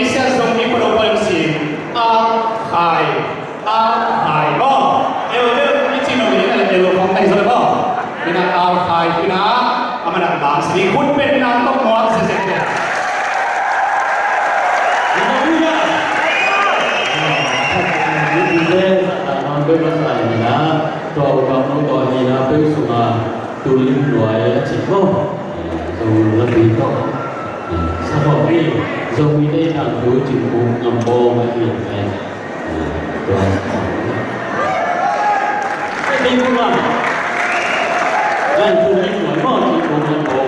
Indonesia giống như một đồng bằng xì Khai bo Elo ini cino ini ada elo kontai sana bo Ina Khai ina amana bang sini kun pen na to mo se se Bên bên này là tòa bằng nó tòa gì là bên số mà tu linh loại chỉ có rồi là vì có sao họ đi rồi đi đây thằng đối chịu cùng ngầm bò mà hiện này rồi cái gì cũng làm tu linh loại mà chịu cùng ngầm bò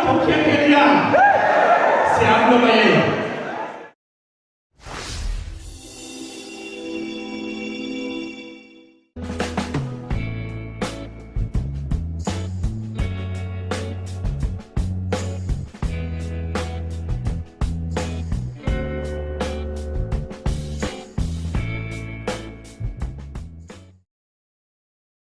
thọc khiên kia đi à xem được vậy